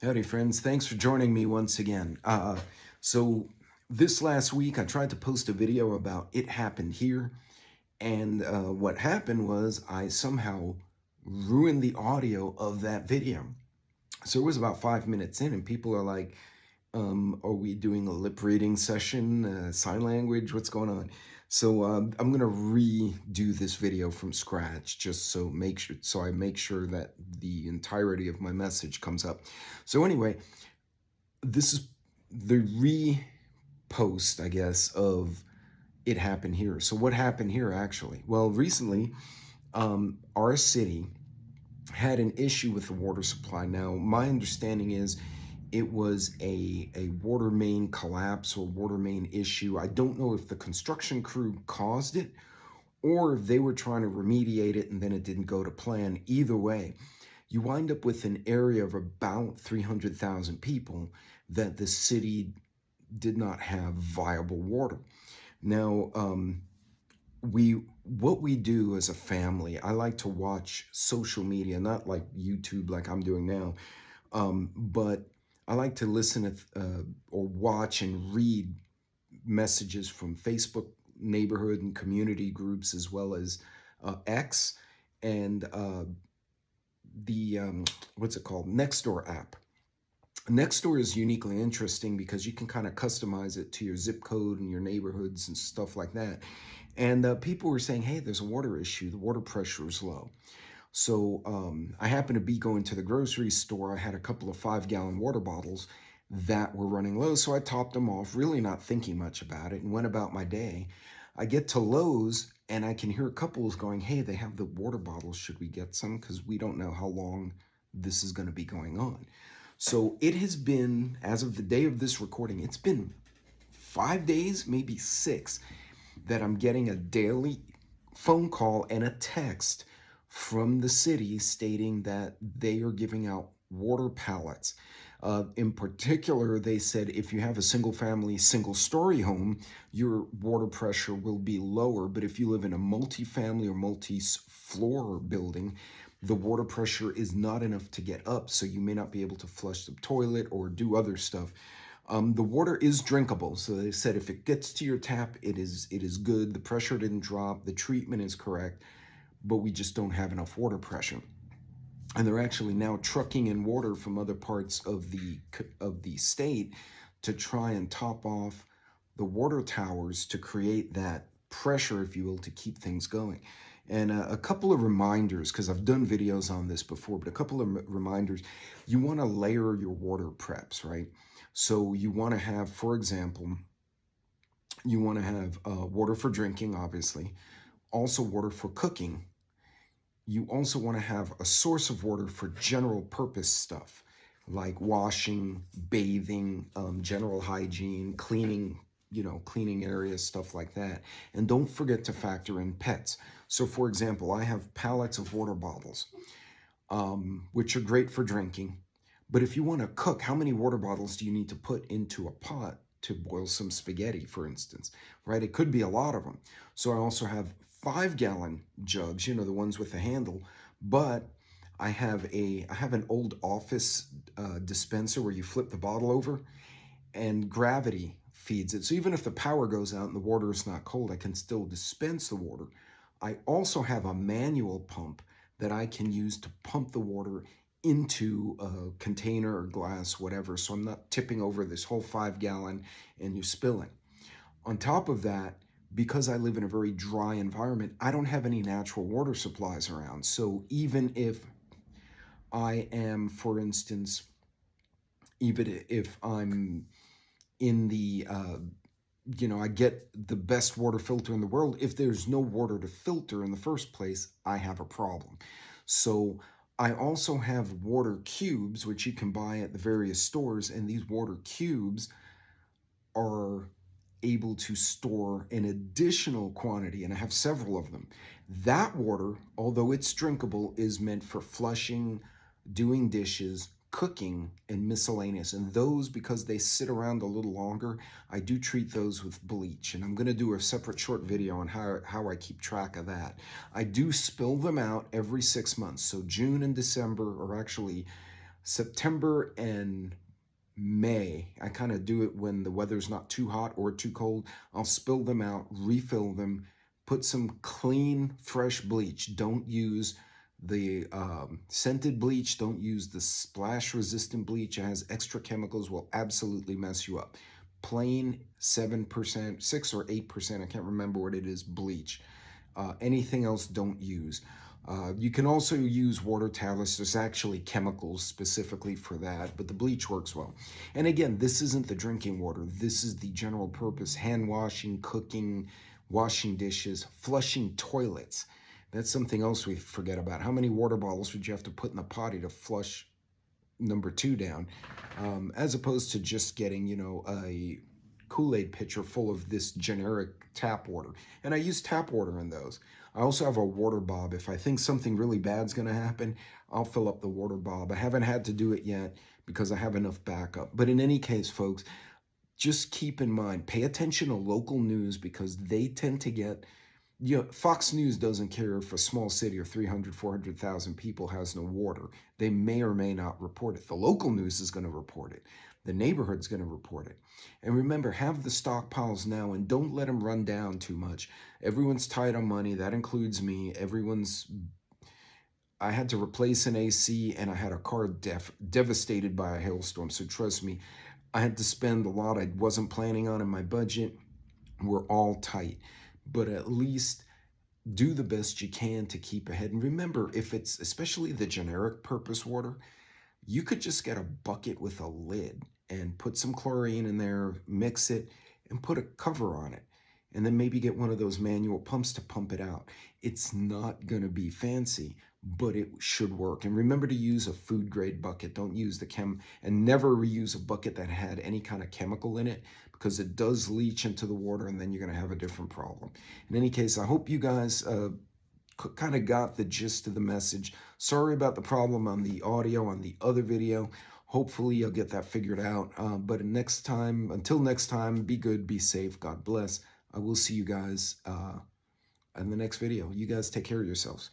Howdy, friends. Thanks for joining me once again. So this last week, I tried to post a video about It Happened Here, and what happened was I somehow ruined the audio of that video. So it was about 5 minutes in, and people are like, are we doing a lip reading session, sign language? What's going on? So I'm going to redo this video from scratch just so I make sure that the entirety of my message comes up. So anyway, this is the repost, I guess, of It Happened Here. So what happened here actually? Well, recently, our city had an issue with the water supply. Now, my understanding is it was a water main collapse or water main issue. I don't know if the construction crew caused it or if they were trying to remediate it and then it didn't go to plan. Either way, you wind up with an area of about 300,000 people that the city did not have viable water. Now, what we do as a family, I like to watch social media, not like YouTube like I'm doing now, but I like to listen to, or watch and read messages from Facebook neighborhood and community groups, as well as X and the, what's it called? Nextdoor app. Nextdoor is uniquely interesting because you can kind of customize it to your zip code and your neighborhoods and stuff like that. And people were saying, hey, there's a water issue. The water pressure is low. So I happened to be going to the grocery store. I had a couple of 5-gallon water bottles that were running low. So I topped them off, really not thinking much about it, and went about my day. I get to Lowe's and I can hear couples going, hey, they have the water bottles. Should we get some? Because we don't know how long this is going to be going on. So it has been, as of the day of this recording, it's been 5 days, maybe 6, that I'm getting a daily phone call and a text from the city stating that they are giving out water pallets. In particular, they said if you have a single-family, single-story home, your water pressure will be lower. But if you live in a multi-family or multi-floor building, the water pressure is not enough to get up, so you may not be able to flush the toilet or do other stuff. The water is drinkable, so they said if it gets to your tap, it is good. The pressure didn't drop, the treatment is correct, but we just don't have enough water pressure. And they're actually now trucking in water from other parts of the state to try and top off the water towers to create that pressure, if you will, to keep things going. And a couple of reminders, because I've done videos on this before, but a couple of reminders. You want to layer your water preps, right? So you want to have, for example, you want to have water for drinking, obviously, also water for cooking. You also want to have a source of water for general purpose stuff, like washing, bathing, general hygiene, cleaning, cleaning areas, stuff like that. And don't forget to factor in pets. So for example, I have pallets of water bottles, which are great for drinking. But if you want to cook, how many water bottles do you need to put into a pot to boil some spaghetti, for instance, right? It could be a lot of them. So I also have 5-gallon jugs, the ones with the handle, but I have an old office dispenser where you flip the bottle over and gravity feeds it. So even if the power goes out and the water is not cold, I can still dispense the water. I also have a manual pump that I can use to pump the water into a container or glass, whatever, so I'm not tipping over this whole 5-gallon and you spilling. On top of that, because I live in a very dry environment, I don't have any natural water supplies around. So even if I am, for instance, even if I'm in the, I get the best water filter in the world, if there's no water to filter in the first place, I have a problem. So I also have water cubes, which you can buy at the various stores, and these water cubes are able to store an additional quantity, and I have several of them. That water, although it's drinkable, is meant for flushing, doing dishes, cooking, and miscellaneous. And those, because they sit around a little longer, I do treat those with bleach. And I'm going to do a separate short video on how I keep track of that. I do spill them out every 6 months. So June and December, or actually September and May, I kind of do it when the weather's not too hot or too cold. I'll spill them out, refill them, put some clean, fresh bleach. Don't use the scented bleach. Don't use the splash-resistant bleach. It has extra chemicals, will absolutely mess you up. Plain 7%, 6 or 8%, I can't remember what it is, bleach. Anything else, don't use. You can also use water tablets. There's actually chemicals specifically for that, but the bleach works well. And again, this isn't the drinking water. This is the general purpose, hand washing, cooking, washing dishes, flushing toilets. That's something else we forget about. How many water bottles would you have to put in the potty to flush number 2 down? As opposed to just getting, you know, a Kool-Aid pitcher full of this generic tap water. And I use tap water in those. I also have a water bob. If I think something really bad's going to happen, I'll fill up the water bob. I haven't had to do it yet because I have enough backup. But in any case, folks, just keep in mind, pay attention to local news because they tend to get, you know, Fox News doesn't care if a small city of 300, 400,000 people has no water. They may or may not report it. The local news is going to report it. The neighborhood's going to report it. And remember, have the stockpiles now and don't let them run down too much. Everyone's tight on money. That includes me. I had to replace an AC and I had a car devastated by a hailstorm. So trust me, I had to spend a lot I wasn't planning on in my budget. We're all tight, but at least do the best you can to keep ahead. And remember, if it's especially the generic purpose water, you could just get a bucket with a lid and put some chlorine in there, mix it, and put a cover on it. And then maybe get one of those manual pumps to pump it out. It's not going to be fancy, but it should work. And remember to use a food grade bucket. Don't use and never reuse a bucket that had any kind of chemical in it because it does leach into the water and then you're going to have a different problem. In any case, I hope you guys kind of got the gist of the message. Sorry about the problem on the audio on the other video. Hopefully you'll get that figured out. But until next time, be good, be safe, God bless. I will see you guys in the next video. You guys take care of yourselves.